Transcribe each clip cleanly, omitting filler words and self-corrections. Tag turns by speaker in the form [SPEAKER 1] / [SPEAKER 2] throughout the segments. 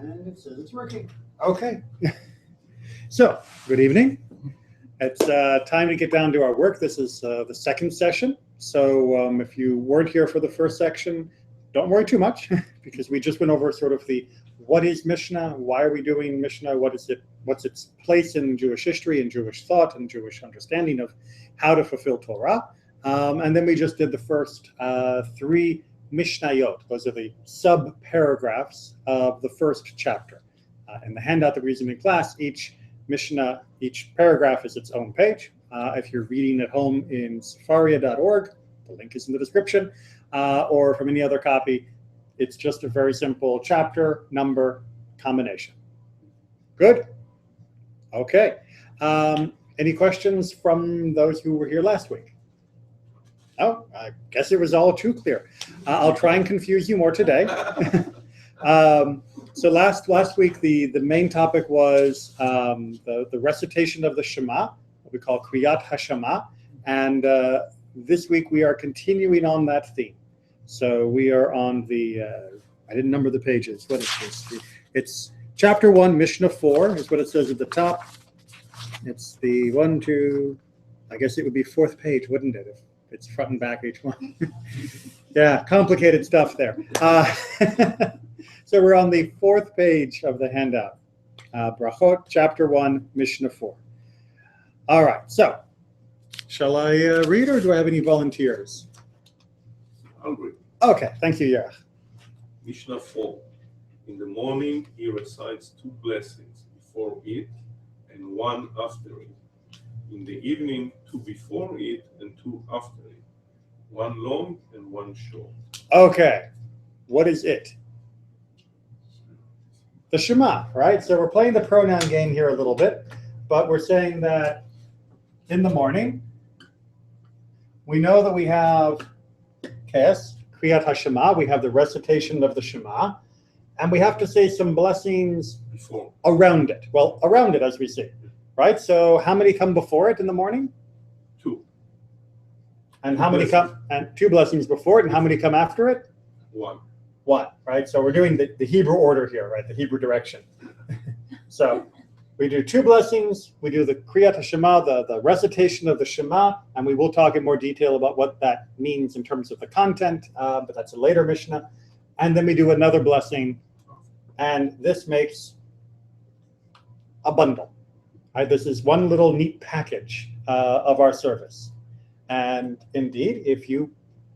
[SPEAKER 1] And it says it's working. Okay. So, good evening. It's time to get down to our work. This is the second session. So if you weren't here for the first section, don't worry too much because we just went over sort of the what is Mishnah, why are we doing Mishnah, what's its place in Jewish history and Jewish thought and Jewish understanding of how to fulfill Torah. And then we just did the first three Mishnayot. Those are the sub-paragraphs of the first chapter. In the handout that we're using in class, each Mishnah, each paragraph is its own page. If you're reading at home in Sefaria.org, the link is in the description, or from any other copy, it's just a very simple chapter number combination. Good? Okay. Any questions from those who were here last week? Oh, I guess it was all too clear. I'll try and confuse you more today. So last week, the main topic was the recitation of the Shema, what we call Kriyat HaShema, and this week we are continuing on that theme. So we are on the, I didn't number the pages, what is this? It's chapter 1, Mishnah 4 is what it says at the top. It's the 1, 2, I guess it would be fourth page, wouldn't it, if it's front and back each one? Yeah, complicated stuff there. So we're on the fourth page of the handout. Berachot, chapter 1, Mishnah 4. All right, so shall I read or do I have any volunteers?
[SPEAKER 2] I'll read.
[SPEAKER 1] Okay, thank you, Yerach.
[SPEAKER 2] Mishnah 4. In the morning he recites 2 blessings before it and 1 after it. In the evening, 2 before it and 2 after it. 1 long and 1 short. Okay, what is it? The Shema, right? So we're playing the pronoun game here a little bit, but we're saying that in the morning, we know that we have Kes, Kriyat HaShema, we have the recitation of the Shema, and we have to say some blessings Before.
[SPEAKER 1] around it. Well, around it as we see, right? So how many come before it in the morning?
[SPEAKER 2] 2.
[SPEAKER 1] And how many come, and 2 blessings before it, and how many come after it?
[SPEAKER 2] 1.
[SPEAKER 1] 1, right? So we're doing the Hebrew order here, right? The Hebrew direction. So we do 2 blessings, we do the Kriyat HaShema, the recitation of the Shema, and we will talk in more detail about what that means in terms of the content, but that's a later Mishnah. And then we do another blessing, and this makes a bundle. Right? This is one little neat package of our service. And indeed, if you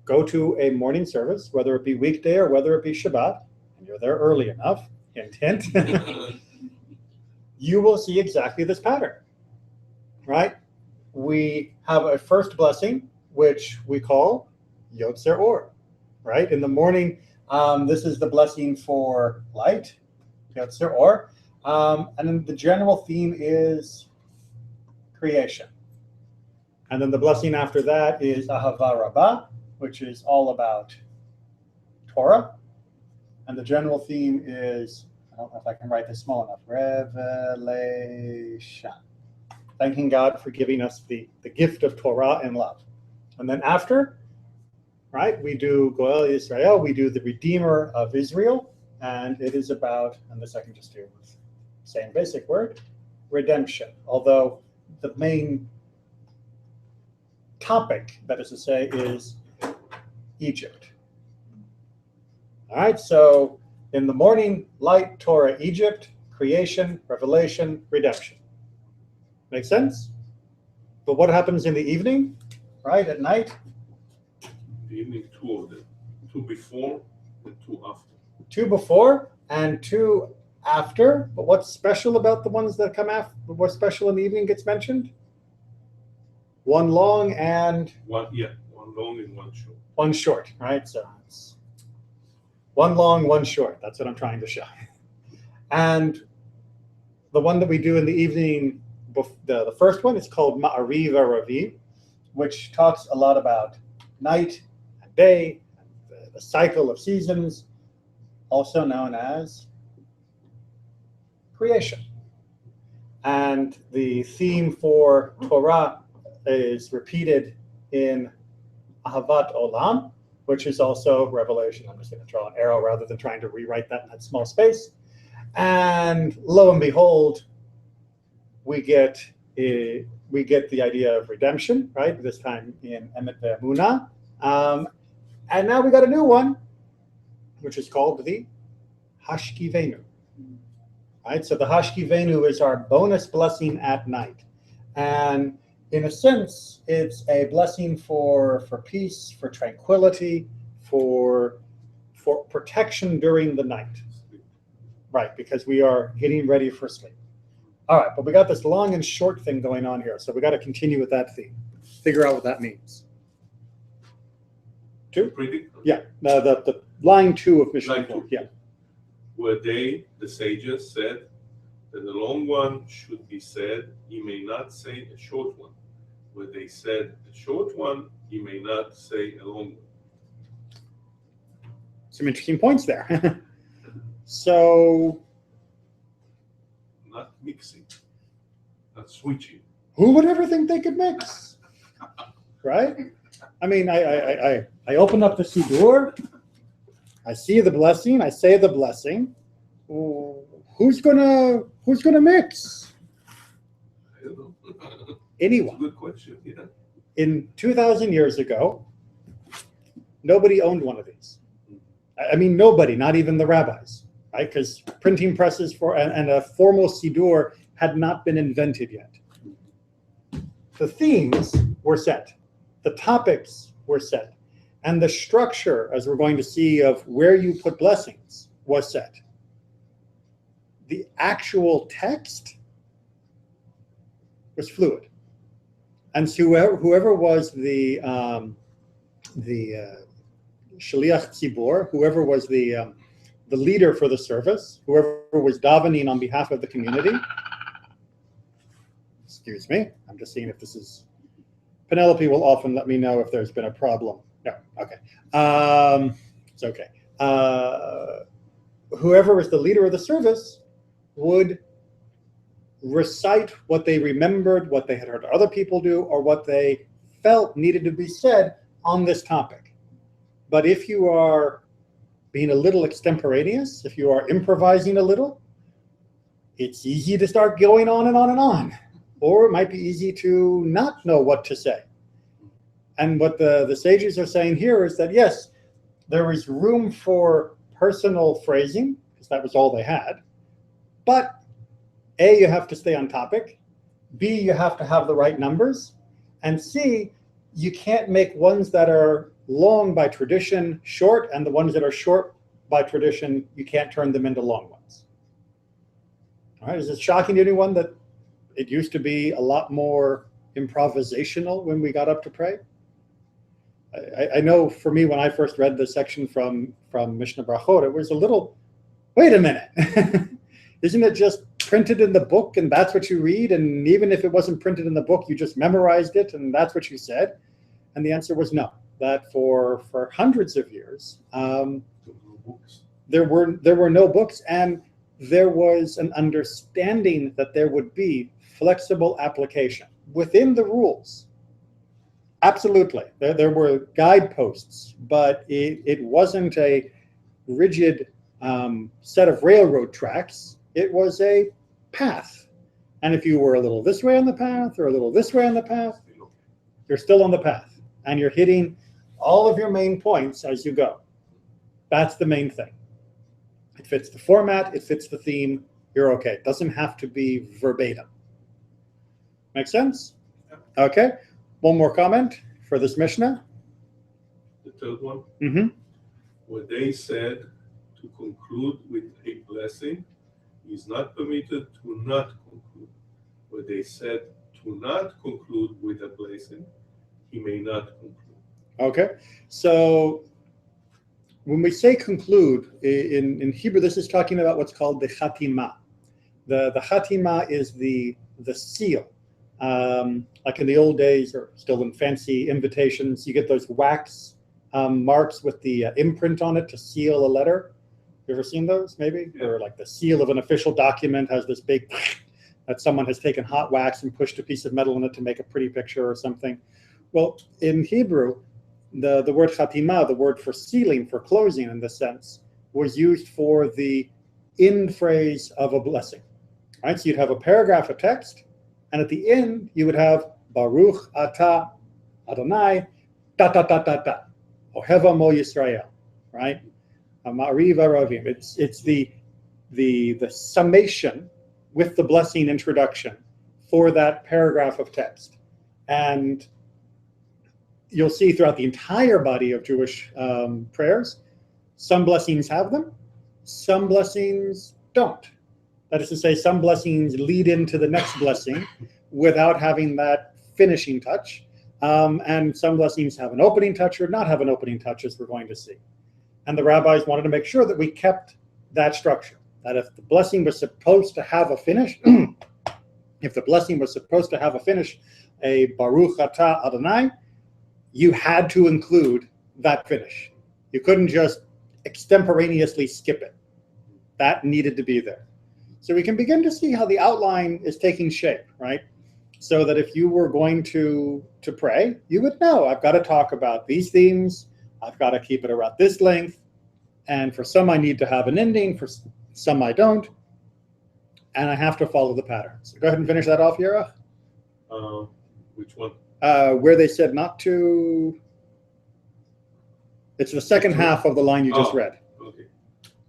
[SPEAKER 1] go to a morning service, whether it be weekday or whether it be Shabbat, and you're there early enough, hint, hint, you will see exactly this pattern, right? We have a first blessing, which we call Yotzer Or, right? In the morning, this is the blessing for light, Yotzer Or, and then the general theme is creation. And then the blessing after that is Ahava Rabbah, which is all about Torah. And the general theme is, I don't know if I can write this small enough, revelation. Thanking God for giving us the gift of Torah and love. And then after, right, we do Goel Yisrael, we do the Redeemer of Israel, and it is about, and this I can just do with the same basic word, redemption. Although the main topic, that is to say, is Egypt. All right, so in the morning, light, Torah, Egypt, creation, revelation, redemption. Make sense? But what happens in the evening, right, at night?
[SPEAKER 2] In the evening, 2 of them. 2 before and 2 after.
[SPEAKER 1] 2 before and 2 after. But what's special about the ones that come after? What's special in the evening gets mentioned? 1 long and
[SPEAKER 2] 1 long and 1 short.
[SPEAKER 1] 1 short, right? So it's 1 long, 1 short. That's what I'm trying to show. And the one that we do in the evening, the first one, is called Ma'ariv Aravi, which talks a lot about night and day, the cycle of seasons, also known as creation. And the theme for Torah is repeated in Ahavat Olam, which is also Revelation. I'm just going to draw an arrow rather than trying to rewrite that in that small space.
[SPEAKER 2] And lo and behold, we get the idea of redemption, right? This time in Emet Ve'emunah. And now we got a new one, which is called the Hashkivenu. Right? So the Hashkivenu is our bonus blessing at night. And in a sense, it's a blessing for peace, for tranquility, for protection during the night. Right, because we are getting ready for sleep. All right, but we got this long and short thing going on here, so we got to continue with that theme. Figure out what that means. 2? Yeah, the line 2 of Mishnah 4. Yeah.
[SPEAKER 3] Where they, the sages, said that the long one should be said, he may not say a short one. Where they said a short one, he may not say a long one.
[SPEAKER 1] Some interesting points there. So,
[SPEAKER 3] not mixing, not switching.
[SPEAKER 1] Who would ever think they could mix? Right? I mean, I open up the Siddur, I see the blessing, I say the blessing. Who's gonna mix?
[SPEAKER 3] I don't know.
[SPEAKER 1] Anyone.
[SPEAKER 3] That's a good question. Yeah.
[SPEAKER 1] In 2,000 years ago, nobody owned one of these. I mean, nobody, not even the rabbis, right? Because printing presses and a formal Siddur had not been invented yet. The themes were set. The topics were set. And the structure, as we're going to see, of where you put blessings was set. The actual text was fluid. And so whoever was the Shaliach Tzibor, whoever was the leader for the service, whoever was davening on behalf of the community. Excuse me, I'm just seeing if this is. Penelope will often let me know if there's been a problem. No, okay. It's okay. Whoever was the leader of the service would recite what they remembered, what they had heard other people do, or what they felt needed to be said on this topic. But if you are being a little extemporaneous, if you are improvising a little, it's easy to start going on and on and on. Or it might be easy to not know what to say. And what the sages are saying here is that, yes, there is room for personal phrasing, because that was all they had. But A, you have to stay on topic. B, you have to have the right numbers. And C, you can't make ones that are long by tradition short, and the ones that are short by tradition, you can't turn them into long ones. All right, is it shocking to anyone that it used to be a lot more improvisational when we got up to pray? I know for me, when I first read this section from Mishnah Berachot, it was a little, wait a minute, isn't it just printed in the book and that's what you read? And even if it wasn't printed in the book, you just memorized it and that's what you said? And the answer was no. That for hundreds of years, there were no books, and there was an understanding that there would be flexible application within the rules. Absolutely, there were guideposts, but it wasn't a rigid set of railroad tracks. It was a path, and if you were a little this way on the path or a little this way on the path, you're still on the path, and you're hitting all of your main points as you go. That's the main thing. It fits the format, it fits the theme, you're okay. It doesn't have to be verbatim. Make sense? Okay. One more comment for this Mishnah.
[SPEAKER 3] The third one,
[SPEAKER 1] Mm-hmm.
[SPEAKER 3] where they said to conclude with a blessing, is not permitted to not conclude. Where they said to not conclude with a blessing, he may not conclude.
[SPEAKER 1] Okay, so when we say conclude, in Hebrew, this is talking about what's called the chatima. The chatima is the seal. Like in the old days, or still in fancy invitations, you get those wax marks with the imprint on it to seal a letter. You ever seen those, maybe?
[SPEAKER 3] Yeah.
[SPEAKER 1] Or like the seal of an official document has this big, that someone has taken hot wax and pushed a piece of metal in it to make a pretty picture or something. Well, in Hebrew, the word chatima, the word for sealing, for closing in this sense, was used for the end phrase of a blessing. Right? So you'd have a paragraph of text, and at the end you would have Baruch Atah Adonai da da da da da. Oheva Mo Yisrael. Right? Ma'ariv Aravim. It's the summation with the blessing introduction for that paragraph of text. And you'll see throughout the entire body of Jewish prayers, some blessings have them, some blessings don't. That is to say, some blessings lead into the next blessing without having that finishing touch. And some blessings have an opening touch or not have an opening touch, as we're going to see. And the rabbis wanted to make sure that we kept that structure, that if the blessing was supposed to have a finish, if the blessing was supposed to have a finish, a Baruch Atah Adonai, you had to include that finish. You couldn't just extemporaneously skip it. That needed to be there. So we can begin to see how the outline is taking shape, right? So that if you were going to pray, you would know, I've got to talk about these themes, I've got to keep it around this length, and for some I need to have an ending, for some I don't, and I have to follow the pattern. So go ahead and finish that off, Yerach.
[SPEAKER 3] Which one?
[SPEAKER 1] Where they said not to, it's the second half of the line you just read.
[SPEAKER 3] Okay.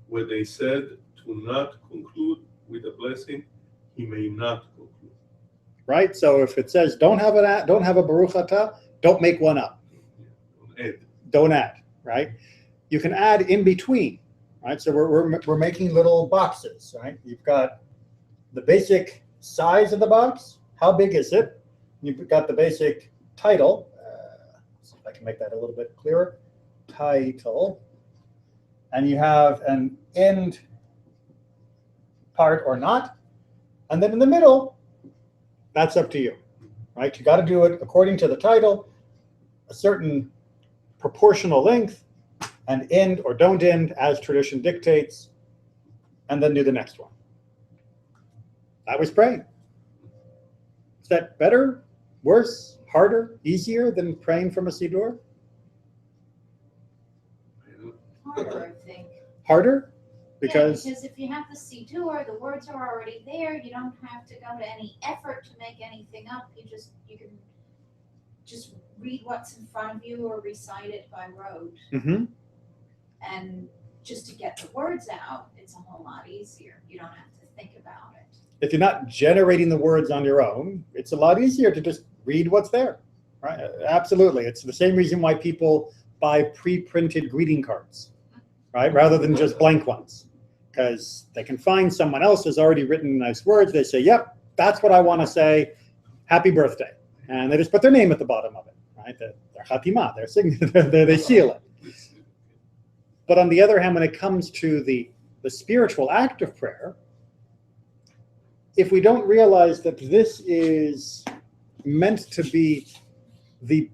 [SPEAKER 3] Where they said to not conclude with a blessing, he may not conclude.
[SPEAKER 1] Right? So if it says don't have a Baruch Atah, don't make one up. Don't add, right? You can add in between, right? So we're making little boxes, right? You've got the basic size of the box. How big is it? You've got the basic title. See if I can make that a little bit clearer. Title. And you have an end part or not. And then in the middle, that's up to you, right? You got to do it according to the title, a certain proportional length, and end or don't end as tradition dictates, and then do the next one. That was praying. Is that better, worse, harder, easier than praying from a siddur?
[SPEAKER 4] Harder, I think.
[SPEAKER 1] Harder? Because
[SPEAKER 4] if you have the siddur, the words are already there. You don't have to go to any effort to make anything up. You can just read what's in front of you or recite it by rote.
[SPEAKER 1] Mm-hmm.
[SPEAKER 4] And just to get the words out, it's a whole lot easier. You don't have to think about it.
[SPEAKER 1] If you're not generating the words on your own, it's a lot easier to just read what's there, right? Absolutely. It's the same reason why people buy pre-printed greeting cards, right? Rather than just blank ones, because they can find someone else has already written nice words. They say, yep, that's what I want to say. Happy birthday. And they just put their name at the bottom of it, right? Their chatima, their signature, they seal it. But on the other hand, when it comes to the spiritual act of prayer, if we don't realize that this is meant to be the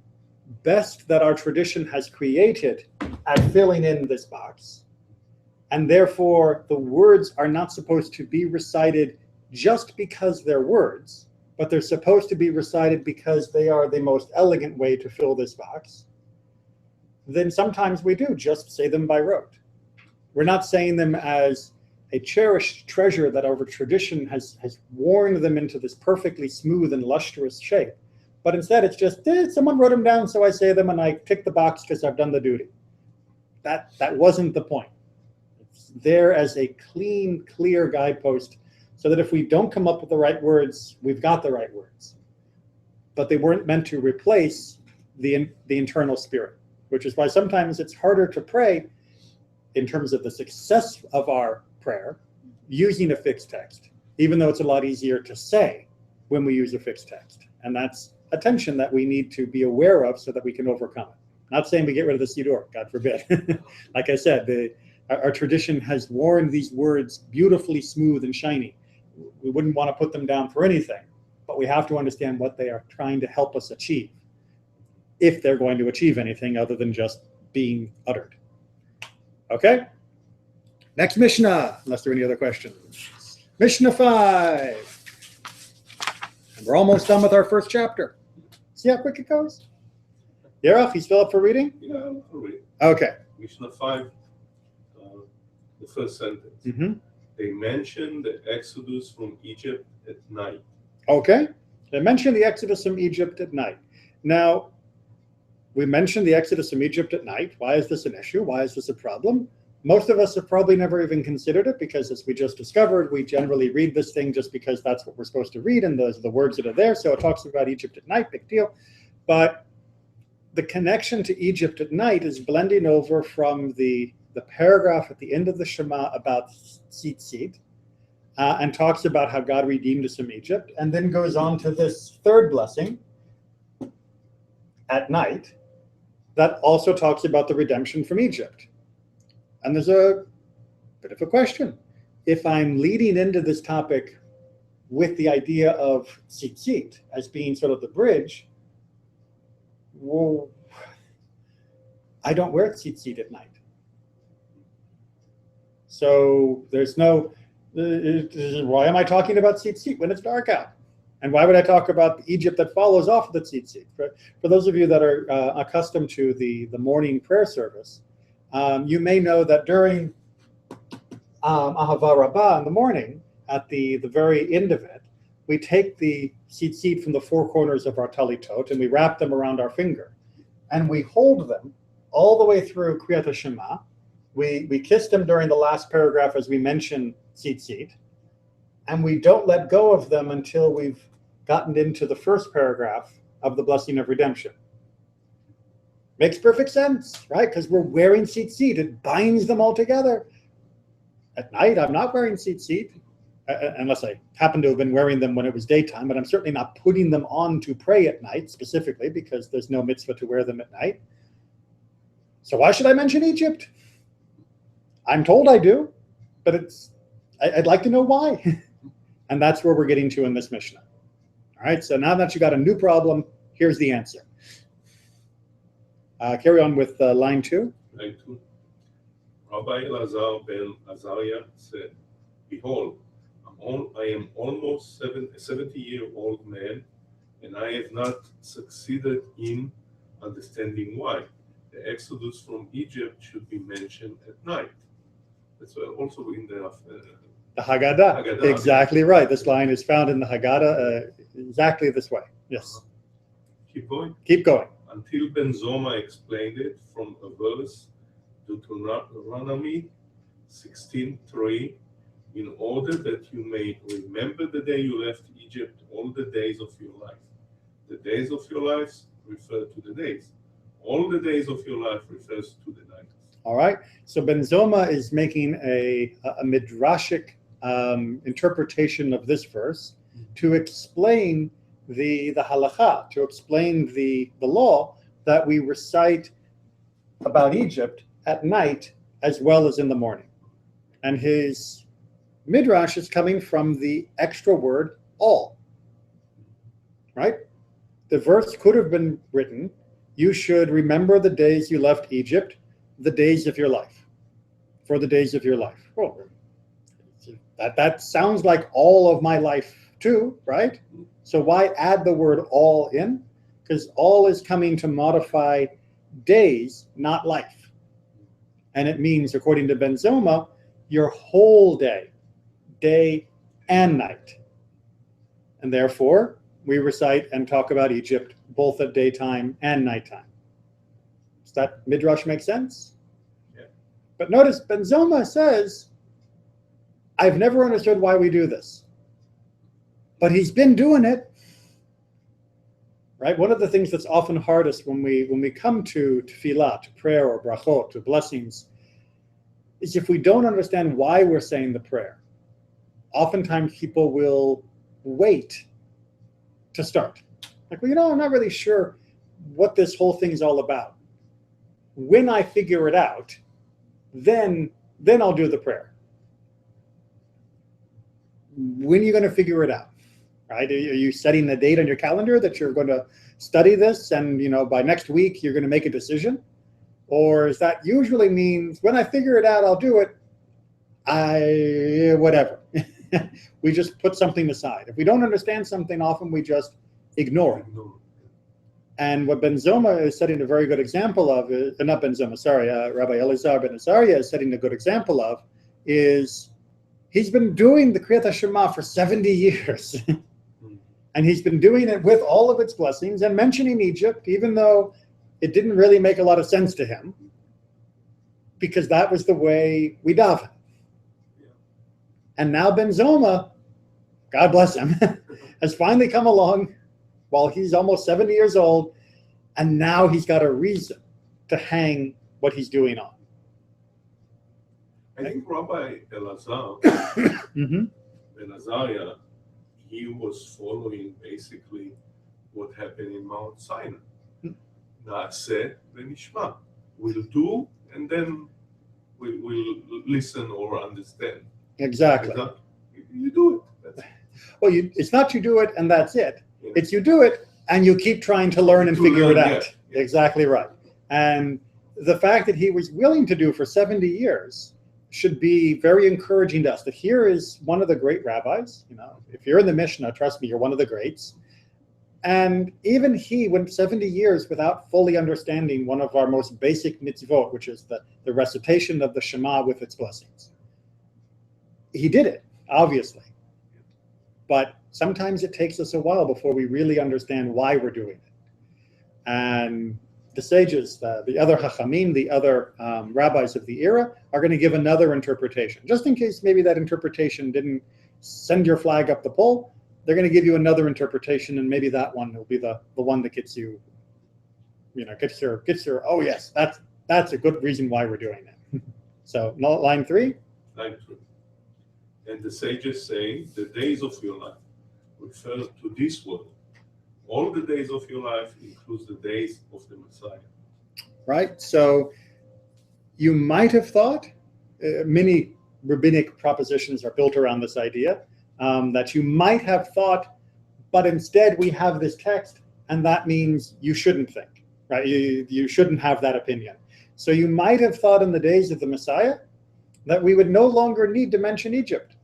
[SPEAKER 1] best that our tradition has created at filling in this box, and therefore the words are not supposed to be recited just because they're words, but they're supposed to be recited because they are the most elegant way to fill this box, then sometimes we do just say them by rote. We're not saying them as a cherished treasure that our tradition has worn them into this perfectly smooth and lustrous shape. But instead it's just, someone wrote them down, so I say them and I tick the box because I've done the duty. That wasn't the point. It's there as a clean, clear guidepost so that if we don't come up with the right words, we've got the right words. But they weren't meant to replace the internal spirit, which is why sometimes it's harder to pray in terms of the success of our prayer using a fixed text, even though it's a lot easier to say when we use a fixed text. And that's a tension that we need to be aware of so that we can overcome it. Not saying we get rid of the siddur, God forbid. Like I said, our tradition has worn these words beautifully smooth and shiny. We wouldn't want to put them down for anything, but we have to understand what they are trying to help us achieve, if they're going to achieve anything other than just being uttered. Okay? Next Mishnah, unless there are any other questions. Mishnah 5. And we're almost done with our first chapter. See how quick it goes? Yerach, you still up for reading?
[SPEAKER 3] Yeah, I'll read.
[SPEAKER 1] Okay.
[SPEAKER 3] Mishnah 5, the first sentence.
[SPEAKER 1] Mm-hmm.
[SPEAKER 3] They mention the exodus from Egypt at night.
[SPEAKER 1] Okay, they mentioned the Exodus from Egypt at night. Now, we mentioned the Exodus from Egypt at night. Why is this an issue? Why is this a problem? Most of us have probably never even considered it because, as we just discovered, we generally read this thing just because that's what we're supposed to read and those are the words that are there. So it talks about Egypt at night, big deal. But the connection to Egypt at night is blending over from the paragraph at the end of the Shema about tzitzit, and talks about how God redeemed us from Egypt, and then goes on to this third blessing at night that also talks about the redemption from Egypt. And there's a bit of a question. If I'm leading into this topic with the idea of tzitzit as being sort of the bridge, well, I don't wear tzitzit at night. So there's no, why am I talking about tzitzit when it's dark out? And why would I talk about Egypt that follows off the tzitzit? For those of you that are accustomed to the morning prayer service, you may know that during Ahava Rabbah in the morning, at the very end of it, we take the tzitzit from the four corners of our talitot and we wrap them around our finger. And we hold them all the way through Kriyat HaShema. We kiss them during the last paragraph as we mention tzitzit. And we don't let go of them until we've gotten into the first paragraph of the blessing of redemption. Makes perfect sense, right? Because we're wearing tzitzit. It binds them all together. At night, I'm not wearing tzitzit, unless I happen to have been wearing them when it was daytime, but I'm certainly not putting them on to pray at night specifically because there's no mitzvah to wear them at night. So why should I mention Egypt? I'm told I do, but I'd like to know why. And that's where we're getting to in this Mishnah. All right, so now that you got a new problem, here's the answer. Carry on with line 2.
[SPEAKER 3] Line 2. Rabbi Elazar ben Azariah said, "Behold, I am almost a 70-year-old man, and I have not succeeded in understanding why the exodus from Egypt should be mentioned at night." That's also in the
[SPEAKER 1] Haggadah. Exactly right. This line is found in the Haggadah exactly this way. Yes.
[SPEAKER 3] Keep going.
[SPEAKER 1] Keep going.
[SPEAKER 3] Until Ben Zoma explained it from a verse, Deuteronomy 16:3, in order that you may remember the day you left Egypt all the days of your life. The days of your lives refer to the days. All the days of your life refers to the nights. All
[SPEAKER 1] right. So Ben Zoma is making a midrashic interpretation of this verse to explain the halakha, to explain the law that we recite about Egypt at night as well as in the morning. And his midrash is coming from the extra word all, right? The verse could have been written, you should remember the days you left Egypt, the days of your life, for the days of your life. Well, that sounds like all of my life too, right? So why add the word all in? Because all is coming to modify days, not life. And it means, according to Ben Zoma, your whole day and night. And therefore, we recite and talk about Egypt both at daytime and nighttime. Does that midrash make sense?
[SPEAKER 3] Yeah.
[SPEAKER 1] But notice Ben Zoma says, I've never understood why we do this. But he's been doing it. Right? One of the things that's often hardest when we come to tefillah, to prayer or berachot, to blessings, is if we don't understand why we're saying the prayer. Oftentimes people will wait to start. Like, well, I'm not really sure what this whole thing is all about. When I figure it out, then I'll do the prayer. When are you going to figure it out? Right? Are you setting a date on your calendar that you're going to study this and, by next week you're going to make a decision? Or is that usually means when I figure it out, I'll do it. Whatever. We just put something aside. If we don't understand something, often we just ignore it. And what Ben Zoma is setting a very good example of, not Ben Zoma, sorry, Rabbi Elazar ben Azariah is setting a good example of, is He's been doing the Kriyat Shema for 70 years. And he's been doing it with all of its blessings and mentioning Egypt, even though it didn't really make a lot of sense to him, because that was the way we daven. And now Ben Zoma, God bless him, has finally come along while he's almost 70 years old, and now he's got a reason to hang what he's doing on.
[SPEAKER 3] I think Rabbi Elazar,
[SPEAKER 1] Mm-hmm.
[SPEAKER 3] Ben Azariah, he was following basically what happened in Mount Sinai. Na'aseh v'nishma. We'll do, and then we'll listen or understand.
[SPEAKER 1] Exactly.
[SPEAKER 3] You do it. That's it.
[SPEAKER 1] Well, it's not you do it and that's it.
[SPEAKER 3] Yeah.
[SPEAKER 1] It's you do it and you keep trying to learn and
[SPEAKER 3] To
[SPEAKER 1] figure it
[SPEAKER 3] learn,
[SPEAKER 1] out.
[SPEAKER 3] yeah.
[SPEAKER 1] Exactly right. And the fact that he was willing to do for 70 years should be very encouraging to us, that here is one of the great rabbis. You know, if you're in the Mishnah, trust me, you're one of the greats. And even he went 70 years without fully understanding one of our most basic mitzvot, which is the recitation of the Shema with its blessings. He did it, obviously. But sometimes it takes us a while before we really understand why we're doing it. And the sages, the other Chachamim, the other rabbis of the era, are going to give another interpretation. Just in case maybe that interpretation didn't send your flag up the pole, they're going to give you another interpretation, and maybe that one will be the one that gets you, gets your, oh yes, that's a good reason why we're doing it. So line 3.
[SPEAKER 3] Line 3. And the sages say the days of your life refer to this world. All the days of your life includes the days of the Messiah.
[SPEAKER 1] Right? So you might have thought, many rabbinic propositions are built around this idea, that you might have thought, but instead we have this text, and that means you shouldn't think, right? You shouldn't have that opinion. So you might have thought in the days of the Messiah that we would no longer need to mention Egypt,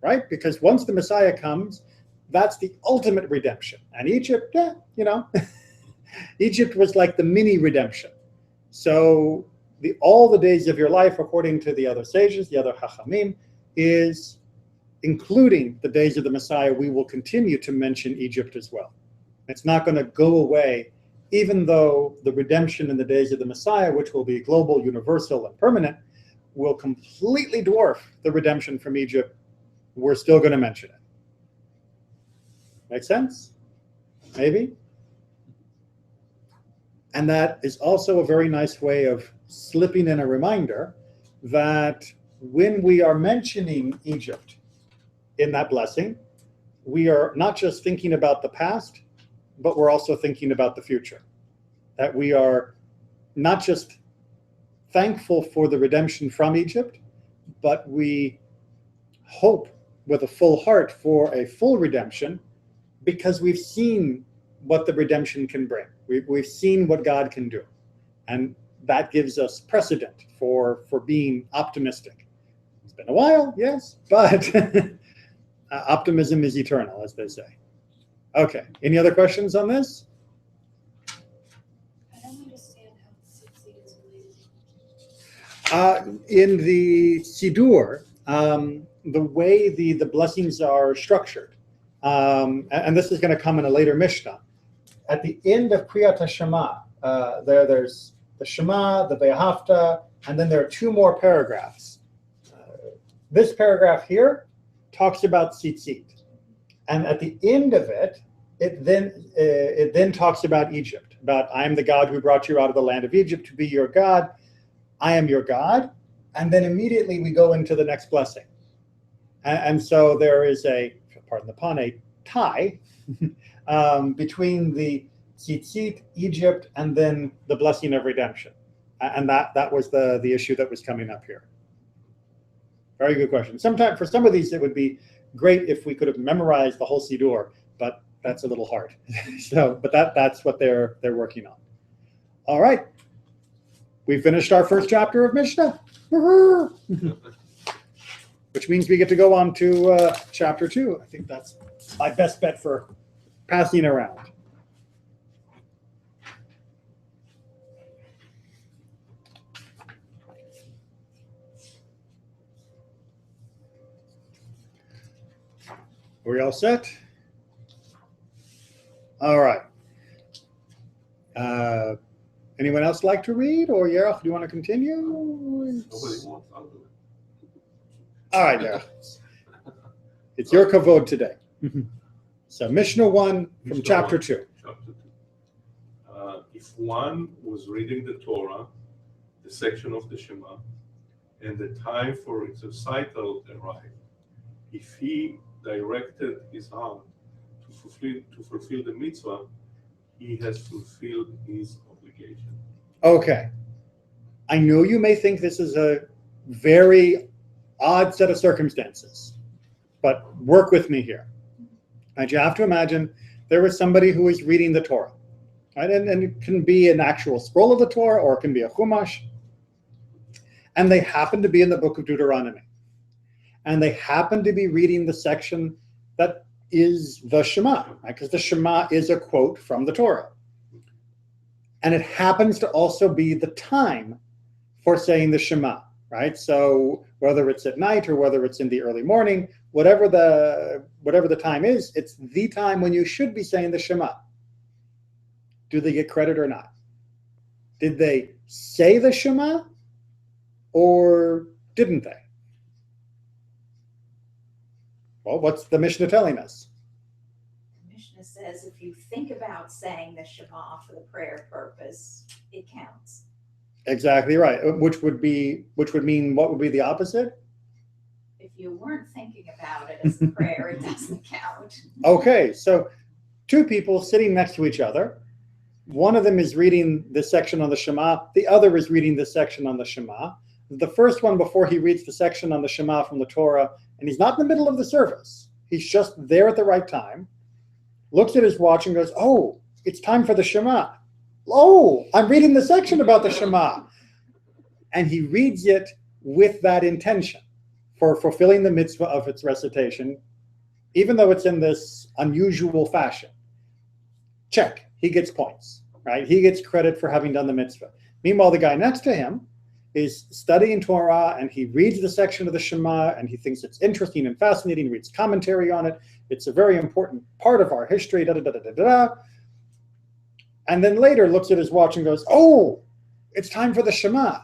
[SPEAKER 1] right? Because once the Messiah comes, that's the ultimate redemption. And Egypt, Egypt was like the mini redemption. So all the days of your life, according to the other sages, the other Chachamim, is including the days of the Messiah. We will continue to mention Egypt as well. It's not going to go away, even though the redemption in the days of the Messiah, which will be global, universal, and permanent, will completely dwarf the redemption from Egypt. We're still going to mention it. Make sense? Maybe? And that is also a very nice way of slipping in a reminder that when we are mentioning Egypt in that blessing, we are not just thinking about the past, but we're also thinking about the future. That we are not just thankful for the redemption from Egypt, but we hope with a full heart for a full redemption, because we've seen what the redemption can bring. We've seen what God can do. And that gives us precedent for being optimistic. It's been a while, yes, but optimism is eternal, as they say. Okay, any other questions on this?
[SPEAKER 5] I don't understand how the tzitzit is related.
[SPEAKER 1] In the Siddur, the way the blessings are structured, and this is going to come in a later Mishnah, at the end of Kriyat Shema, there's the Shema, the Ve'ahavta, and then there are 2 more paragraphs. This paragraph here talks about tzitzit, and at the end of it, it then talks about Egypt, about I am the God who brought you out of the land of Egypt to be your God. I am your God, and then immediately we go into the next blessing, and so there is pardon the pun, a tie between the tzitzit, Egypt, and then the blessing of redemption, and that was the issue that was coming up here. Very good question. Sometimes for some of these, it would be great if we could have memorized the whole Siddur, but that's a little hard. But that's what they're working on. All right, we finished our first chapter of Mishnah, which means we get to go on to chapter 2. I think that's my best bet for passing around. we all set? All right. Anyone else like to read, or Yerach, do you want to continue?
[SPEAKER 3] Nobody wants, I'll do it.
[SPEAKER 1] All right, Yerach. It's your kavod today. So Mishnah 1 from
[SPEAKER 3] Mishnah
[SPEAKER 1] chapter
[SPEAKER 3] 1,
[SPEAKER 1] 2.
[SPEAKER 3] Chapter 2. If one was reading the Torah, the section of the Shema, and the time for its recital arrived, if he directed his heart to fulfill the mitzvah, he has fulfilled his obligation.
[SPEAKER 1] Okay. I know you may think this is a very odd set of circumstances, but work with me here. And you have to imagine there was somebody who is reading the Torah, right? And it can be an actual scroll of the Torah, or it can be a chumash. And they happen to be in the book of Deuteronomy. And they happen to be reading the section that is the Shema, right? Because the Shema is a quote from the Torah. And it happens to also be the time for saying the Shema, right? So whether it's at night or whether it's in the early morning, whatever the time is, it's the time when you should be saying the Shema. Do they get credit or not? Did they say the Shema or didn't they? Well, what's the Mishnah telling us?
[SPEAKER 4] The Mishnah says if you think about saying the Shema for the prayer purpose, it counts.
[SPEAKER 1] Exactly right. Which would mean what would be the opposite?
[SPEAKER 4] If you weren't thinking about it as the prayer, it doesn't count.
[SPEAKER 1] Okay, so two people sitting next to each other. One of them is reading this section on the Shema. The other is reading this section on the Shema. The first one, before he reads the section on the Shema from the Torah, and he's not in the middle of the service. He's just there at the right time, looks at his watch and goes, oh, it's time for the Shema. Oh, I'm reading the section about the Shema. And he reads it with that intention for fulfilling the mitzvah of its recitation, even though it's in this unusual fashion. Check, he gets points, right? He gets credit for having done the mitzvah. Meanwhile, the guy next to him is studying Torah and he reads the section of the Shema and he thinks it's interesting and fascinating, reads commentary on it. It's a very important part of our history, da da da da da da. And then later looks at his watch and goes, oh, it's time for the Shema.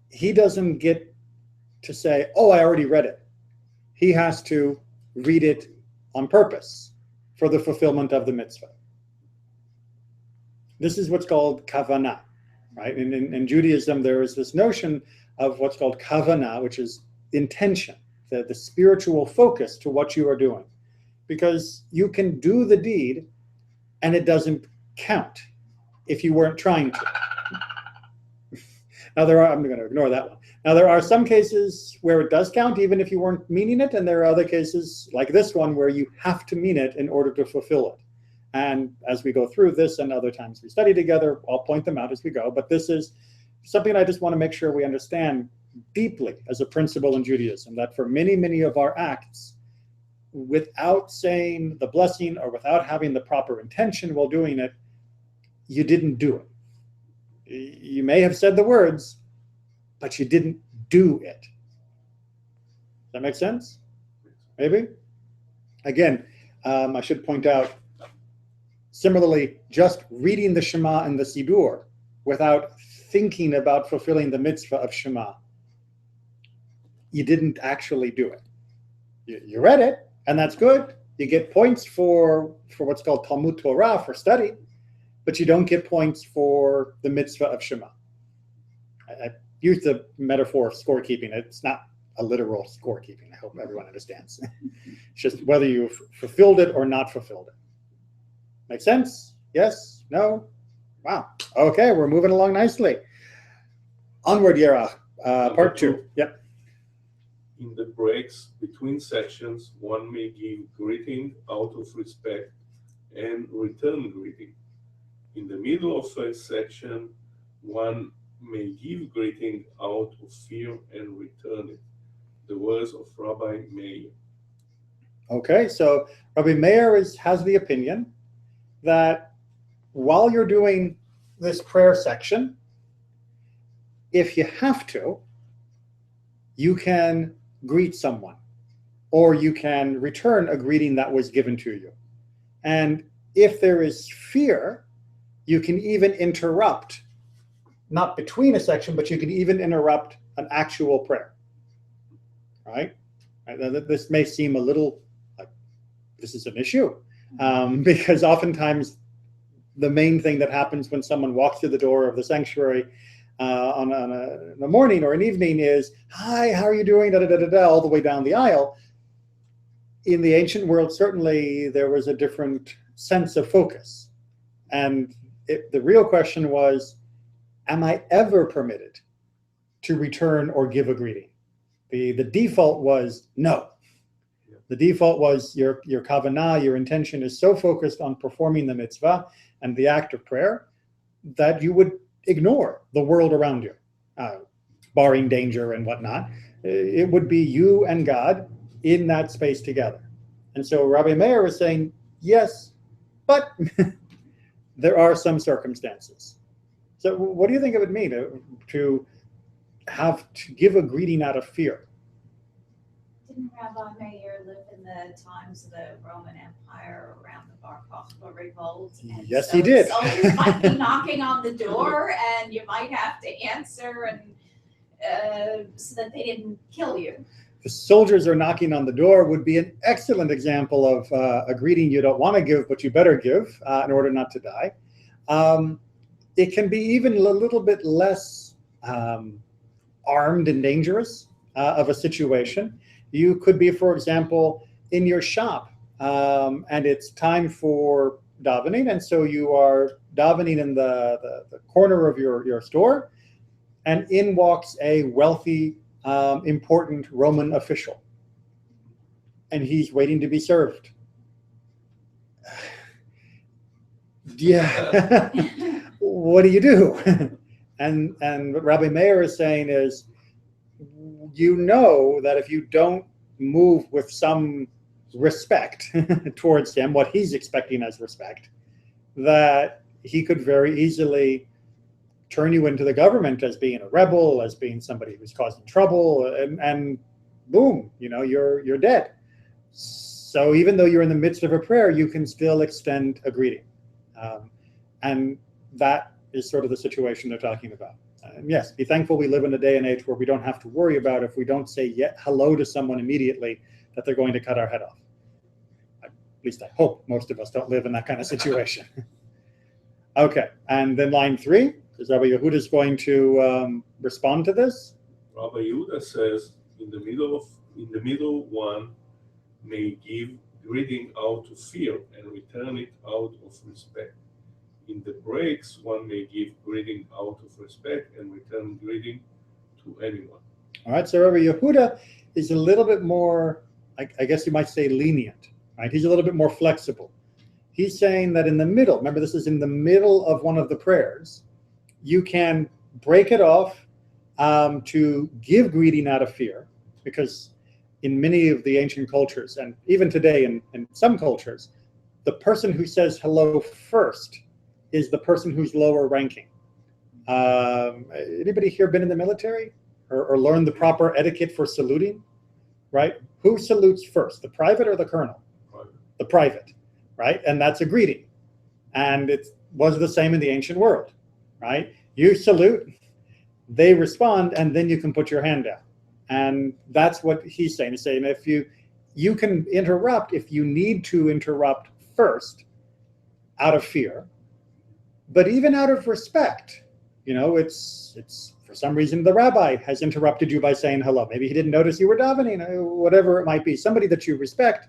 [SPEAKER 1] He doesn't get to say, oh, I already read it. He has to read it on purpose for the fulfillment of the mitzvah. This is what's called kavanah, right? In Judaism, there is this notion of what's called kavanah, which is intention, the spiritual focus to what you are doing. Because you can do the deed and it doesn't count if you weren't trying to. Now I'm going to ignore that one. Now there are some cases where it does count even if you weren't meaning it, and there are other cases like this one where you have to mean it in order to fulfill it. And as we go through this and other times we study together, I'll point them out as we go, but this is something I just want to make sure we understand deeply as a principle in Judaism, that for many, many of our acts, without saying the blessing or without having the proper intention while doing it, you didn't do it. You may have said the words, but you didn't do it. Does that make sense? Maybe? Again, I should point out, similarly, just reading the Shema and the Sidur without thinking about fulfilling the mitzvah of Shema, you didn't actually do it. You read it, and that's good. You get points for what's called Talmud Torah, for study, but you don't get points for the mitzvah of Shema. I use the metaphor of scorekeeping. It's not a literal scorekeeping. I hope everyone understands. It's just whether you've fulfilled it or not fulfilled it. Make sense? Yes? No? Wow. Okay, we're moving along nicely. Onward, Yerach. Part 2. Yep.
[SPEAKER 3] In the breaks between sections, one may give greeting out of respect and return greeting. In the middle of a section, one may give greeting out of fear and return it. The words of Rabbi Meir.
[SPEAKER 1] Okay, so Rabbi Meir has the opinion that while you're doing this prayer section, if you have to, you can greet someone. or you can return a greeting that was given to you. And if there is fear, you can even interrupt, not between a section, but you can even interrupt an actual prayer, right? This may seem a little like this is an issue, because oftentimes the main thing that happens when someone walks through the door of the sanctuary on a morning or an evening is, hi, how are you doing, da, da, da, da, da, all the way down the aisle. In the ancient world, certainly there was a different sense of focus. And the real question was, am I ever permitted to return or give a greeting? The default was no. The default was your kavanah, your intention is so focused on performing the mitzvah and the act of prayer that you would ignore the world around you, barring danger and whatnot. It would be you and God in that space together. And so Rabbi Meir was saying, yes, but there are some circumstances. So what do you think it would mean to have to give a greeting out of fear?
[SPEAKER 4] Didn't Rabbi Meir live in the times of the Roman Empire around the Bar Kokhba revolt? And
[SPEAKER 1] Yes,
[SPEAKER 4] so
[SPEAKER 1] he did.
[SPEAKER 4] Soldiers might be knocking on the door, and you might have to answer, and so that they didn't kill you.
[SPEAKER 1] The soldiers are knocking on the door would be an excellent example of a greeting you don't want to give, but you better give in order not to die. It can be even a little bit less armed and dangerous of a situation. You could be, for example, in your shop, and it's time for davening, and so you are davening in the corner of your store, and in walks a wealthy, important Roman official, and he's waiting to be served. Yeah, what do you do? And what Rabbi Meir is saying is, you know that if you don't move with some respect towards him, what he's expecting as respect, that he could very easily turn you into the government as being a rebel, as being somebody who's causing trouble, and boom, you're dead. So even though you're in the midst of a prayer, you can still extend a greeting. And that is sort of the situation they're talking about. Yes, be thankful we live in a day and age where we don't have to worry about if we don't say hello to someone immediately that they're going to cut our head off. At least I hope most of us don't live in that kind of situation. Okay, and then line 3, is Rabbi Yehuda is going to respond to this.
[SPEAKER 3] Rabbi Yehuda says, in the middle one may give greeting out of fear and return it out of respect. In the breaks, one may give greeting out of respect and return greeting to anyone.
[SPEAKER 1] All right, so Rabbi Yehuda is a little bit more, I guess you might say, lenient, right? He's a little bit more flexible. He's saying that in the middle, remember this is in the middle of one of the prayers, you can break it off to give greeting out of fear, because in many of the ancient cultures, and even today in some cultures, the person who says hello first is the person who's lower ranking. Anybody here been in the military or learned the proper etiquette for saluting, right? Who salutes first, the private or the colonel?
[SPEAKER 3] Private.
[SPEAKER 1] The private, right? And that's a greeting. And it was the same in the ancient world, right? You salute, they respond, and then you can put your hand down. And that's what he's saying. He's saying if you can interrupt if you need to interrupt first out of fear, but even out of respect. It's for some reason the rabbi has interrupted you by saying hello. Maybe he didn't notice you were davening, whatever it might be. Somebody that you respect,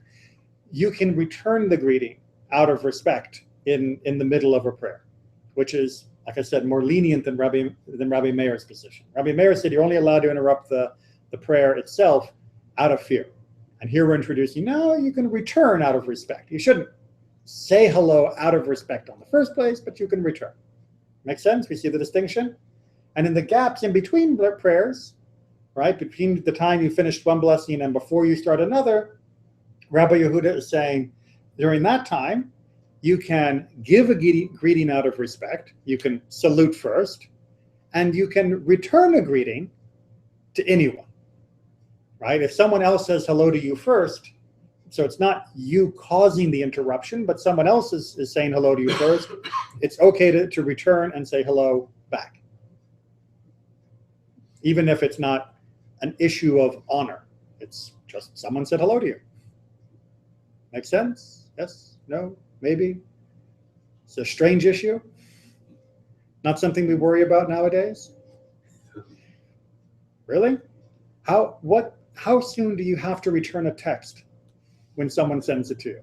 [SPEAKER 1] you can return the greeting out of respect in the middle of a prayer, which is, like I said, more lenient than Rabbi Meir's position. Rabbi Meir said you're only allowed to interrupt the prayer itself out of fear. And here we're introducing, no, you can return out of respect. You shouldn't say hello out of respect on the first place, but you can return. Make sense? We see the distinction? And in the gaps in between prayers, right, between the time you finished one blessing and before you start another, Rabbi Yehuda is saying during that time, you can give a greeting out of respect, you can salute first, and you can return a greeting to anyone, right? If someone else says hello to you first, so it's not you causing the interruption, but someone else is saying hello to you first, it's okay to return and say hello back. Even if it's not an issue of honor. It's just someone said hello to you. Make sense? Yes? No? Maybe? It's a strange issue. Not something we worry about nowadays. Really? How soon do you have to return a text when someone sends it to you?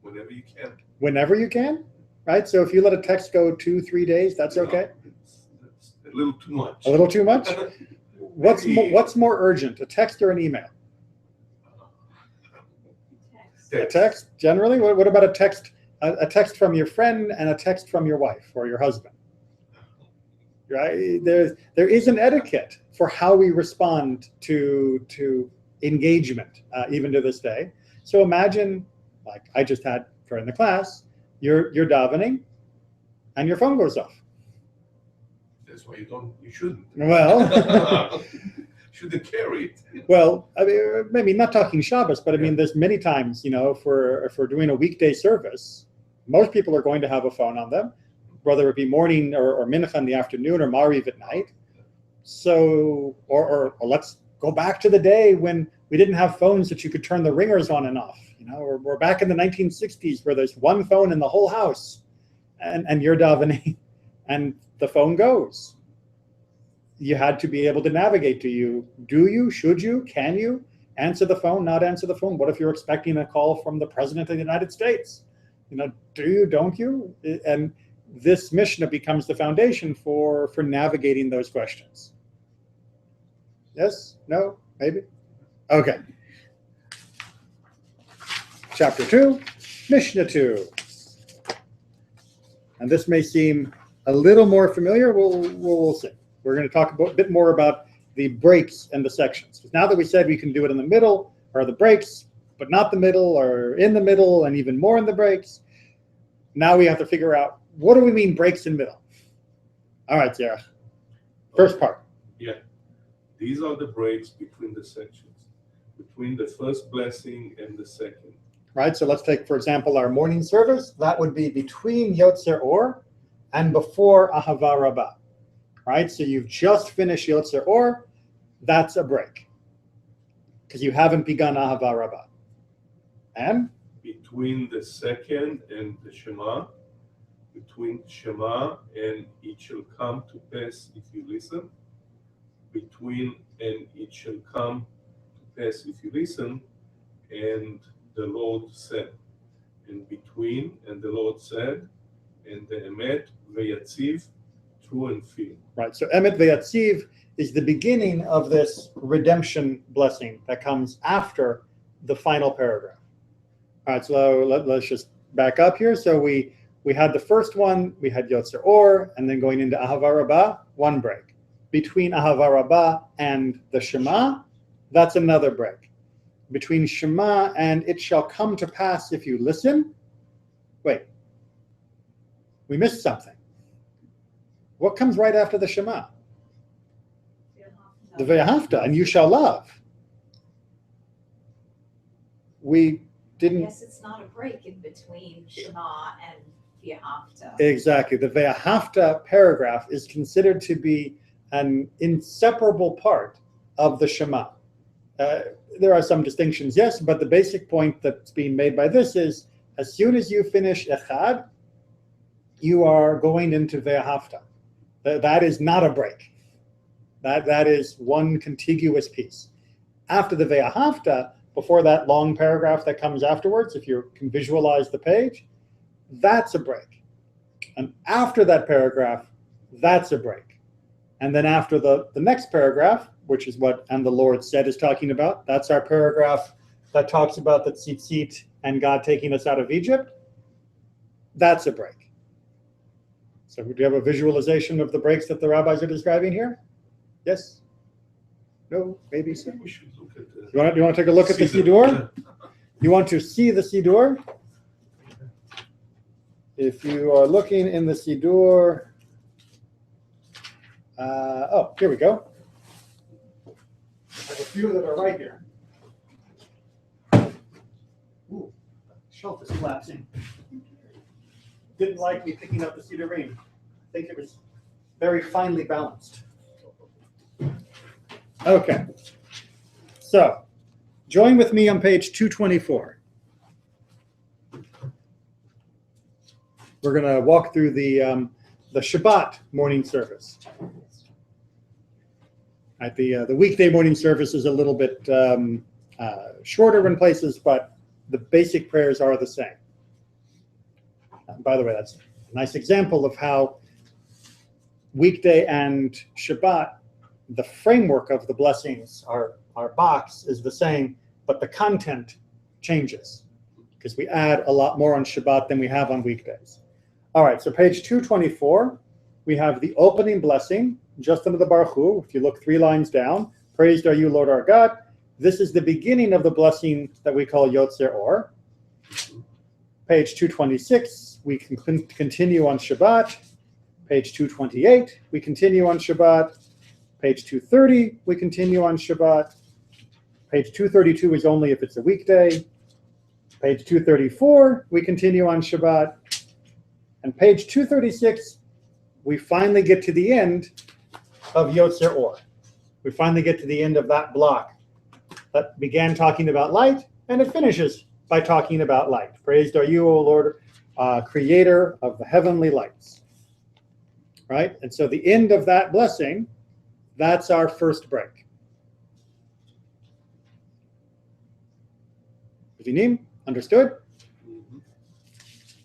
[SPEAKER 3] Whenever you can.
[SPEAKER 1] Whenever you can, right? So if you let a text go 2-3 days, that's okay.
[SPEAKER 3] That's a little too much.
[SPEAKER 1] A little too much? What's more urgent, a text or an email? A text, generally. What about a text? A text from your friend and a text from your wife or your husband, right? There is an etiquette for how we respond to engagement, even to this day. So imagine, like I just had for in the class, you're davening, and your phone goes off.
[SPEAKER 3] That's why you shouldn't.
[SPEAKER 1] Well,
[SPEAKER 3] Shouldn't carry it.
[SPEAKER 1] well, I mean, maybe not talking Shabbos, but I mean, there's many times, if we're doing a weekday service, most people are going to have a phone on them, whether it be morning or mincha in the afternoon or mariv at night. So, or let's go back to the day when we didn't have phones that you could turn the ringers on and off. We're back in the 1960s where there's one phone in the whole house, and you're davening, and the phone goes. You had to be able to navigate. Do you, should you, can you answer the phone, not answer the phone? What if you're expecting a call from the President of the United States? Do you, don't you? And this Mishnah becomes the foundation for navigating those questions. Yes? No? Maybe? Okay. Chapter 2, Mishnah 2. And this may seem a little more familiar. We'll see. We're going to talk a bit more about the breaks and the sections. Because now that we said we can do it in the middle, or the breaks, but not the middle, or in the middle, and even more in the breaks, now we have to figure out, what do we mean breaks in middle? All right, Sarah. First part.
[SPEAKER 3] Yeah. These are the breaks between the sections, between the first blessing and the second.
[SPEAKER 1] Right, so let's take, for example, our morning service. That would be between Yotzer Or and before Ahava Rabbah. Right, so you've just finished Yotzer Or, that's a break. Because you haven't begun Ahava Rabbah. And?
[SPEAKER 3] Between the second and the Shema, between Shema and it shall come to pass if you listen, between and it shall come to pass if you listen, and the Lord said, and between and the Lord said, and the Emet v'yatziv, true and fair.
[SPEAKER 1] Right, so Emet v'yatziv is the beginning of this redemption blessing that comes after the final paragraph. All right, so let's just back up here. So we had the first one, we had Yotzer Or, and then going into Ahava Rabbah, one break. Between Ahava Rabbah and the Shema, that's another break. Between Shema and it shall come to pass if you listen, wait, we missed something. What comes right after the Shema? The Ve'ahavta, and you shall love. We didn't.
[SPEAKER 4] Yes, it's not a break in between Shema and Ve'ahavta.
[SPEAKER 1] Exactly. The Ve'ahavta paragraph is considered to be an inseparable part of the Shema. There are some distinctions, yes, but the basic point that's being made by this is, as soon as you finish Echad, you are going into Ve'ahavta. That is not a break. That is one contiguous piece. After the Ve'ahavta, before that long paragraph that comes afterwards, if you can visualize the page, that's a break. And after that paragraph, that's a break. And then after the next paragraph, which is what "and the Lord said" is talking about, that's our paragraph that talks about the tzitzit and God taking us out of Egypt. That's a break. So do you have a visualization of the breaks that the rabbis are describing here? Yes? No? Maybe so?
[SPEAKER 3] We should look at the.
[SPEAKER 1] You want to take a look at the Siddur? You want to see the Siddur? If you are looking in the Siddur, here we go. few that are right here. Ooh, the shelf is collapsing. Didn't like me picking up the cedar ring. I think it was very finely balanced. Okay. So, join with me on page 224. We're going to walk through the Shabbat morning service. Right, the weekday morning service is a little bit shorter in places, but the basic prayers are the same. By the way, that's a nice example of how weekday and Shabbat, the framework of the blessings, our box is the same, but the content changes because we add a lot more on Shabbat than we have on weekdays. All right, so page 224, we have the opening blessing, just under the Berachot. If you look 3 lines down, praised are you, Lord our God. This is the beginning of the blessing that we call Yotzer Or. Page 226, we can continue on Shabbat. Page 228, we continue on Shabbat. Page 230, we continue on Shabbat. Page 232 is only if it's a weekday. Page 234, we continue on Shabbat. And page 236, we finally get to the end of Yotzer Or. We finally get to the end of that block that began talking about light, and it finishes by talking about light. Praised are you, O Lord, creator of the heavenly lights. Right? And so the end of that blessing, that's our first break. Vinim, understood?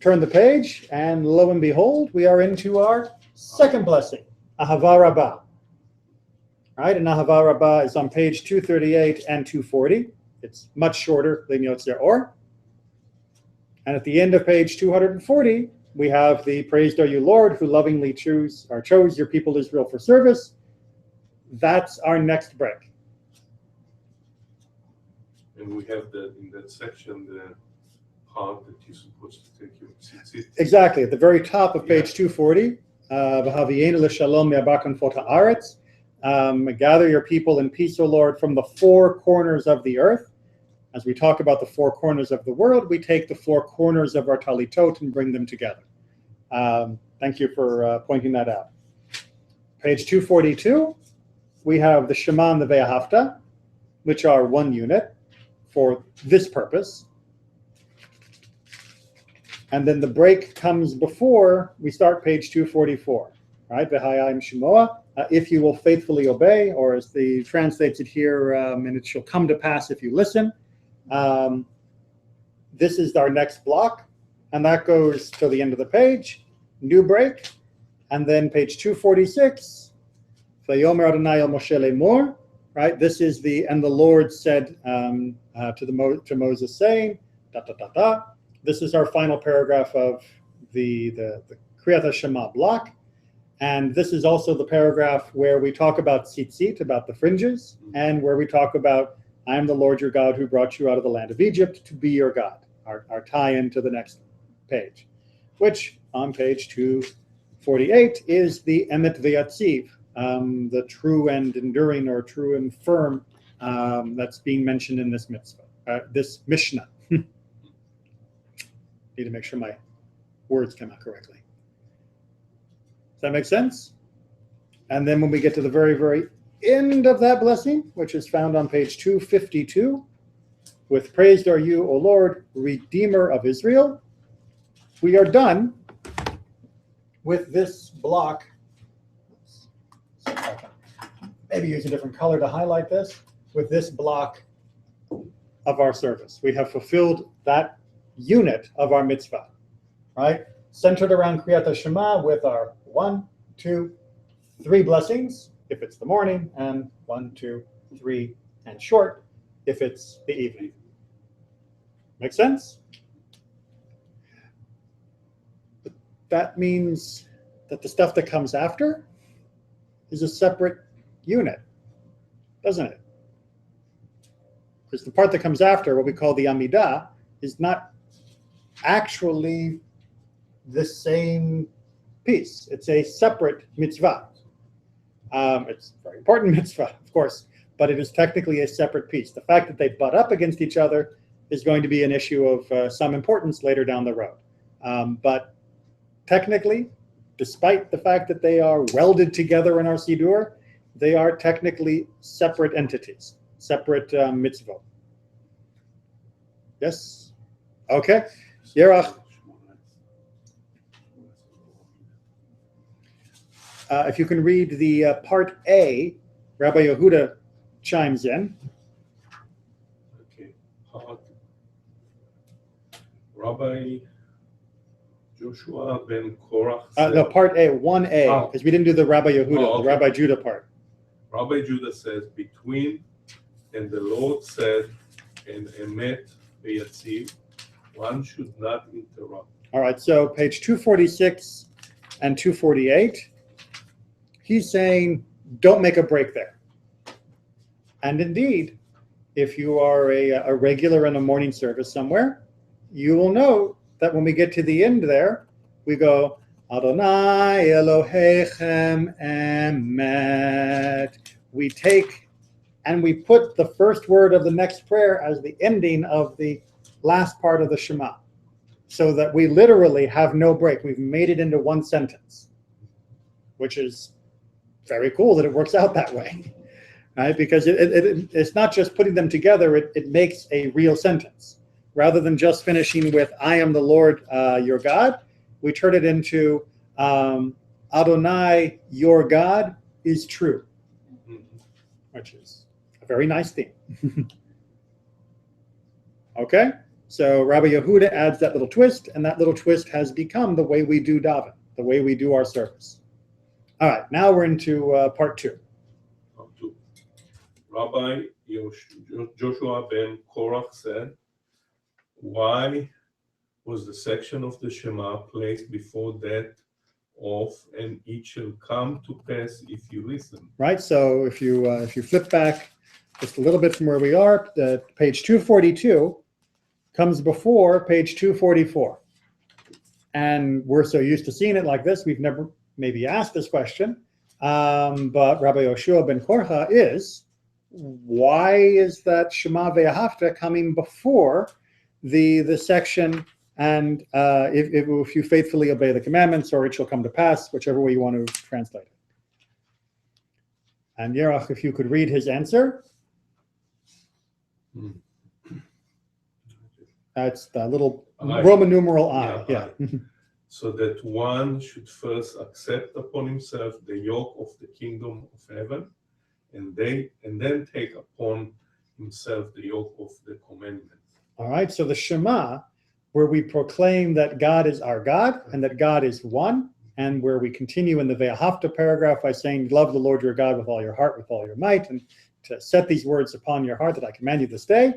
[SPEAKER 1] Turn the page, and lo and behold, we are into our second blessing, Ahava Rabbah. Right, and Ahava Rabbah is on page 238 and 240. It's much shorter than Yotzer Or. And at the end of page 240, we have the praised are you, Lord, who lovingly chose your people Israel for service. That's our next break.
[SPEAKER 3] And we have in that section the part that you're supposed to take your tzitzit.
[SPEAKER 1] Exactly, at the very top of page 240, V'havienu l'shalom me'abakan ha'aretz. Gather your people in peace, O Lord, from the 4 corners of the earth. As we talk about the 4 corners of the world, we take the 4 corners of our talitot and bring them together. Thank you for pointing that out. Page 242, we have the Shema and the Ve'ahavta, which are 1 unit for this purpose. And then the break comes before we start page 244, right? V'hayim Shemoah, if you will faithfully obey, or as the translates it here, and it shall come to pass if you listen. This is our next block, and that goes to the end of the page. New break, and then page 246. Vayomer Adonai el Moshe lemor, right? This is and the Lord said to Moses, saying, da da da da. This is our final paragraph of the Kriyat HaShema block. And this is also the paragraph where we talk about tzitzit, about the fringes, and where we talk about, I am the Lord your God who brought you out of the land of Egypt to be your God, our tie-in to the next page, which on page 248 is the Emet V'Yatziv, the true and enduring or true and firm that's being mentioned in this mitzvah, this Mishnah. Need to make sure my words come out correctly. Does that make sense? And then when we get to the very, very end of that blessing, which is found on page 252, with praised are you, O Lord, Redeemer of Israel, we are done with this block. Maybe use a different color to highlight this. With this block of our service, we have fulfilled that unit of our mitzvah, right? Centered around Kriyat HaShema with our 1, 2, 3 blessings, if it's the morning, and 1, 2, 3, and short, if it's the evening. Make sense? But that means that the stuff that comes after is a separate unit, doesn't it? Because the part that comes after, what we call the Amidah, is not actually the same piece. It's a separate mitzvah. It's a very important mitzvah, of course, but it is technically a separate piece. The fact that they butt up against each other is going to be an issue of some importance later down the road. But technically, despite the fact that they are welded together in our Siddur, they are technically separate entities, separate mitzvot. Yes? Okay. Yerach. If you can read the part A, Rabbi Yehuda chimes in.
[SPEAKER 3] Okay. Rabbi Joshua ben Korach said,
[SPEAKER 1] No, part A, 1A, because we didn't do the Rabbi Yehuda,
[SPEAKER 3] Oh, okay.
[SPEAKER 1] the Rabbi Judah part.
[SPEAKER 3] Rabbi Judah says, between, and the Lord said, and emet v'yatziv, one should not interrupt.
[SPEAKER 1] All right, so page 246 and 248, he's saying, don't make a break there. And indeed, if you are a regular in a morning service somewhere, you will know that when we get to the end there, we go, Adonai Elohechem Emet. We take and we put the first word of the next prayer as the ending of the last part of the Shema, so that we literally have no break. We've made it into one sentence, which is very cool that it works out that way, right? Because it's not just putting them together, it makes a real sentence. Rather than just finishing with, I am the Lord your God, we turn it into Adonai, your God, is true, which is a very nice theme. Okay, so Rabbi Yehuda adds that little twist, and that little twist has become the way we do daven, the way we do our service. All right, now we're into part two.
[SPEAKER 3] Part two. Rabbi Joshua ben Korach said, why was the section of the Shema placed before that of, and it shall come to pass if you listen?
[SPEAKER 1] Right, so if you flip back just a little bit from where we are, page 242 comes before page 244. And we're so used to seeing it like this, we've never maybe asked this question, but Rabbi Yoshua ben Korcha is, why is that Shema ve'ahavta coming before the section, and if you faithfully obey the commandments, or it shall come to pass, whichever way you want to translate it. And Yerach, if you could read his answer. That's the little Roman numeral I. Yeah.
[SPEAKER 3] So that one should first accept upon himself the yoke of the kingdom of heaven, and then take upon himself the yoke of the commandment.
[SPEAKER 1] All right, so the Shema, where we proclaim that God is our God and that God is one, and where we continue in the Ve'ahavta paragraph by saying, love the Lord your God with all your heart, with all your might, and to set these words upon your heart that I command you this day,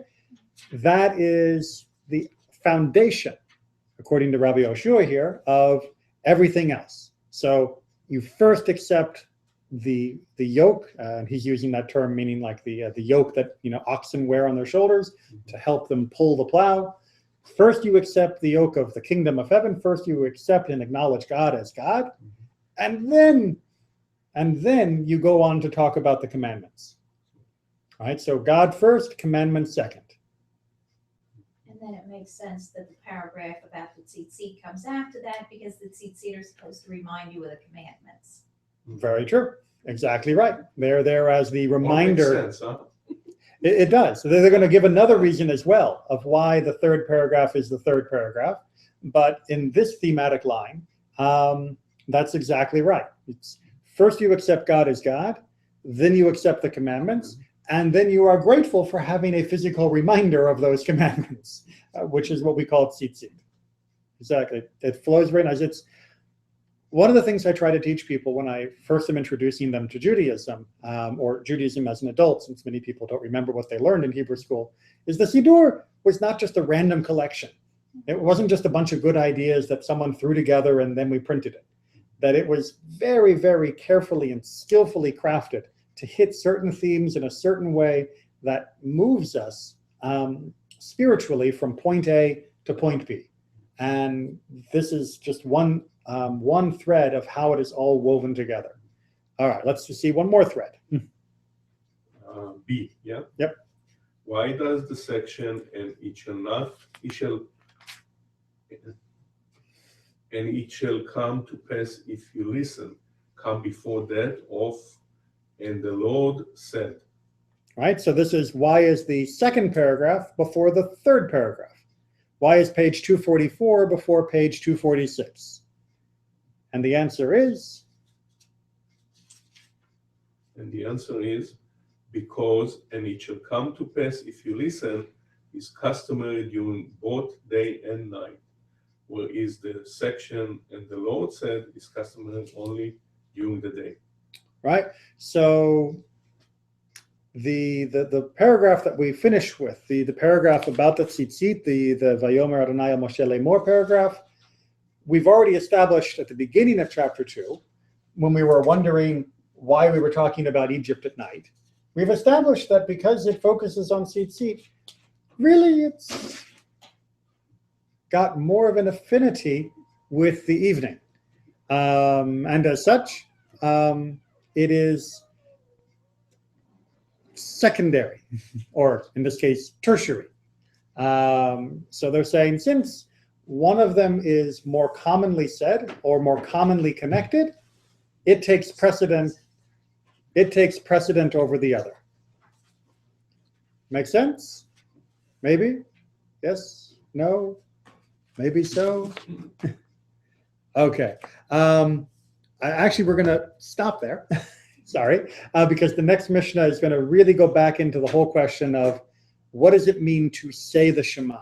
[SPEAKER 1] that is the foundation, according to Rabbi Yoshua here, of everything else. So you first accept the yoke, and he's using that term meaning like the yoke that oxen wear on their shoulders to help them pull the plow. First you accept the yoke of the kingdom of heaven. First you accept and acknowledge God as God, and then you go on to talk about the commandments. All right, so God first, commandments second.
[SPEAKER 4] And then it makes sense that the paragraph about the tzitzit comes after that, because the tzitzit are supposed to remind you of the commandments.
[SPEAKER 1] Very true. Exactly right. They're there as the reminder.
[SPEAKER 3] Makes sense, huh?
[SPEAKER 1] It does. So they're going to give another reason as well of why the third paragraph is the third paragraph. But in this thematic line, that's exactly right. It's first you accept God as God, then you accept the commandments, and then you are grateful for having a physical reminder of those commandments, which is what we call tzitzit. Exactly. It flows very nice. It's one of the things I try to teach people when I first am introducing them to Judaism, or Judaism as an adult, since many people don't remember what they learned in Hebrew school, is the Siddur was not just a random collection. It wasn't just a bunch of good ideas that someone threw together and then we printed it. That it was very, very carefully and skillfully crafted to hit certain themes in a certain way that moves us spiritually from point A to point B. And this is just one thread of how it is all woven together. All right, let's just see one more thread.
[SPEAKER 3] B, yeah?
[SPEAKER 1] Yep.
[SPEAKER 3] Why does the section and it shall come to pass if you listen, come before that of, and the Lord said.
[SPEAKER 1] Right? So this is why is the second paragraph before the third paragraph? Why is page 244 before page 246? And the answer is?
[SPEAKER 3] And the answer is, because, and it shall come to pass if you listen, is customary during both day and night. Whereas the section, and the Lord said, is customary only during the day.
[SPEAKER 1] Right? So the paragraph that we finish with, the paragraph about the tzitzit, the Vayomer Adonai el Moshe Lemor paragraph, we've already established at the beginning of chapter 2, when we were wondering why we were talking about Egypt at night. We've established that because it focuses on tzitzit, really it's got more of an affinity with the evening. And as such, it is secondary, or in this case, tertiary. So they're saying since one of them is more commonly said or more commonly connected, it takes precedent over the other. Make sense? Maybe? Yes? No? Maybe so? Okay. Actually, we're going to stop there. Sorry, because the next Mishnah is going to really go back into the whole question of what does it mean to say the Shema?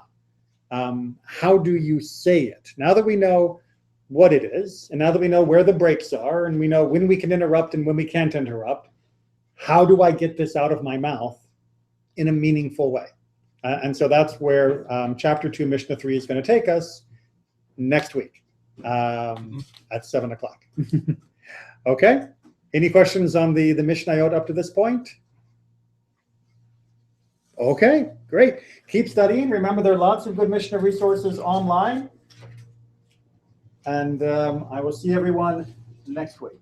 [SPEAKER 1] How do you say it? Now that we know what it is, and now that we know where the breaks are, and we know when we can interrupt and when we can't interrupt, how do I get this out of my mouth in a meaningful way? And so that's where chapter 2, Mishnah 3 is going to take us next week at 7 o'clock. Okay? Any questions on the Mishnayot up to this point? Okay, great. Keep studying. Remember, there are lots of good Mishnah resources online. And I will see everyone next week.